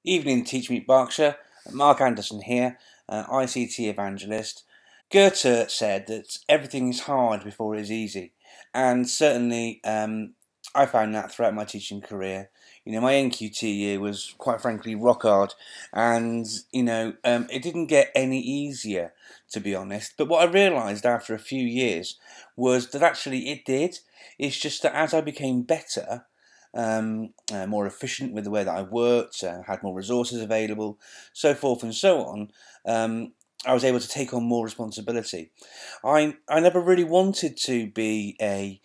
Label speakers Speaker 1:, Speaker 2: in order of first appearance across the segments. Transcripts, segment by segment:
Speaker 1: Evening, TMBerkshire. Mark Anderson here, ICT evangelist. Goethe said that everything is hard before it is easy, and certainly I found that throughout my teaching career. My NQT year was quite frankly rock hard, and it didn't get any easier, to be honest. But what I realised after a few years was that actually it did. It's just that as I became better, more efficient with the way that I worked, had more resources available, so forth and so on, I was able to take on more responsibility. I never really wanted to be a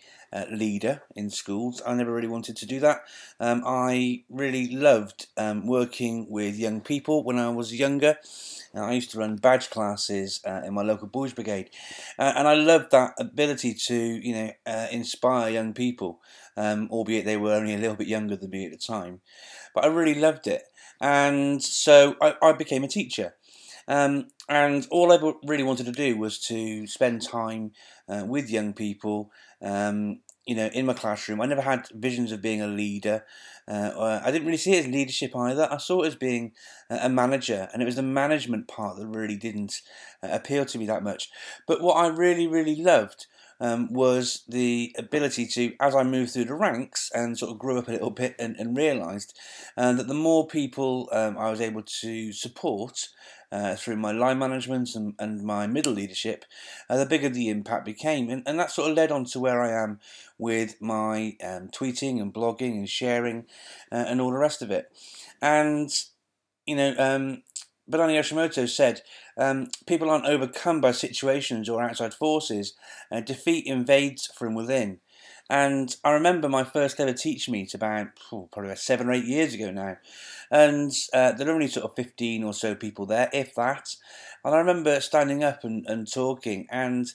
Speaker 1: leader in schools. I never really wanted to do that. I really loved working with young people when I was younger. I used to run badge classes in my local boys' brigade, and I loved that ability to, inspire young people, albeit they were only a little bit younger than me at the time. But I really loved it, and so I became a teacher. And all I really wanted to do was to spend time with young people, in my classroom. I never had visions of being a leader. I didn't really see it as leadership either. I saw it as being a manager, and it was the management part that really didn't appeal to me that much. But what I really, really loved was the ability to, as I moved through the ranks and sort of grew up a little bit and realised that the more people I was able to support through my line management and my middle leadership, the bigger the impact became. And that sort of led on to where I am with my tweeting and blogging and sharing and all the rest of it. And, Banani Yoshimoto said, people aren't overcome by situations or outside forces. Defeat invades from within. And I remember my first ever teach meet probably about 7 or 8 years ago now. And there were only sort of 15 or so people there, if that. And I remember standing up and talking. And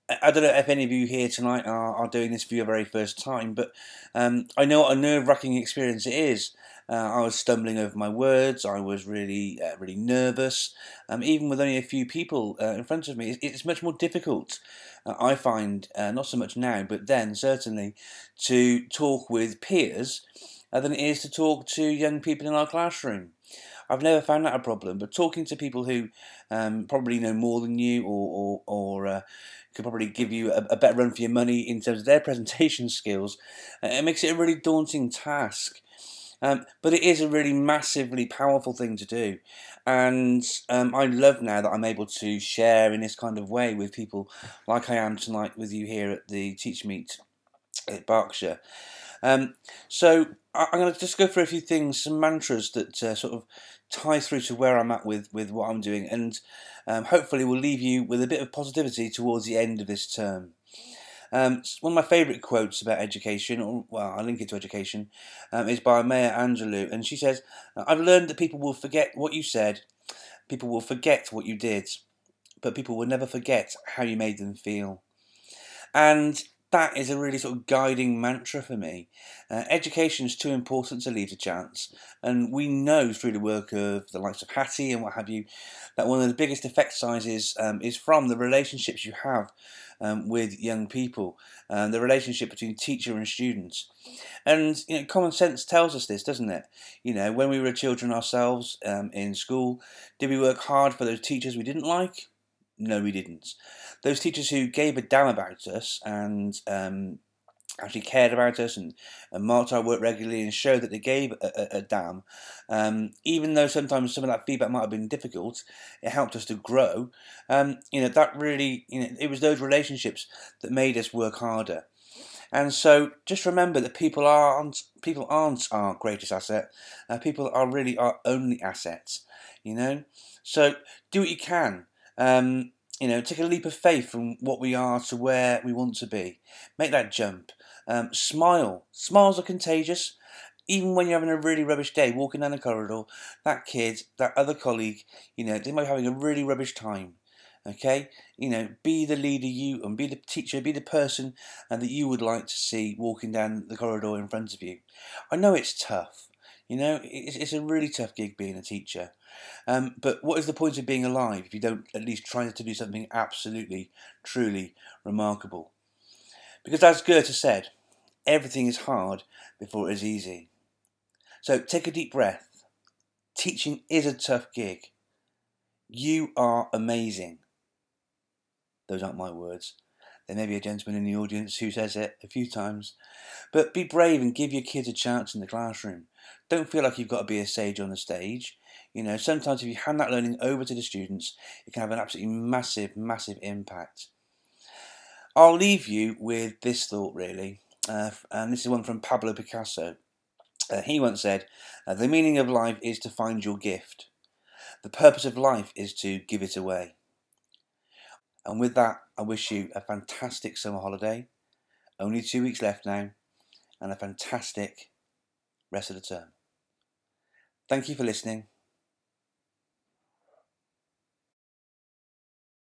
Speaker 1: I don't know if any of you here tonight are doing this for your very first time, but I know what a nerve-wracking experience it is. I was stumbling over my words. I was really, really nervous. Even with only a few people in front of me, it's much more difficult, I find, not so much now, but then certainly, to talk with peers than it is to talk to young people in our classroom. I've never found that a problem, but talking to people who probably know more than you or could probably give you a better run for your money in terms of their presentation skills, it makes it a really daunting task. But it is a really massively powerful thing to do, and I love now that I'm able to share in this kind of way with people like I am tonight with you here at the Teach Meet at Berkshire. So I'm going to just go through a few things, some mantras that sort of tie through to where I'm at with what I'm doing, and hopefully will leave you with a bit of positivity towards the end of this term. One of my favourite quotes about education, I link it to education, is by Maya Angelou, and she says, "I've learned that people will forget what you said, people will forget what you did, but people will never forget how you made them feel." And that is a really sort of guiding mantra for me. Education is too important to leave to chance, and we know through the work of the likes of Hattie and what have you, that one of the biggest effect sizes is from the relationships you have with young people, the relationship between teacher and students. And common sense tells us this, doesn't it? When we were children ourselves in school, did we work hard for those teachers we didn't like? No, we didn't. Those teachers who gave a damn about us and actually cared about us and marked our work regularly and showed that they gave a damn, even though sometimes some of that feedback might have been difficult, it helped us to grow. That really, it was those relationships that made us work harder. And so just remember that people aren't our greatest asset. People are really our only assets. So do what you can. Take a leap of faith from what we are to where we want to be. Make that jump. Smile. Smiles are contagious. Even when you're having a really rubbish day, walking down the corridor, that kid, that other colleague, they might be having a really rubbish time. Okay? Be the leader and be the teacher, be the person that you would like to see walking down the corridor in front of you. I know it's tough. It's a really tough gig being a teacher. But what is the point of being alive if you don't at least try to do something absolutely, truly remarkable? Because as Goethe said, everything is hard before it is easy. So take a deep breath, Teaching is a tough gig. You are amazing. Those aren't my words. There may be a gentleman in the audience who says it a few times. But be brave and give your kids a chance in the classroom. Don't feel like you've got to be a sage on the stage. Sometimes if you hand that learning over to the students, it can have an absolutely massive, massive impact. I'll leave you with this thought, really. And this is one from Pablo Picasso. He once said, the meaning of life is to find your gift. The purpose of life is to give it away. And with that, I wish you a fantastic summer holiday. Only 2 weeks left now. And a fantastic rest of the term. Thank you for listening.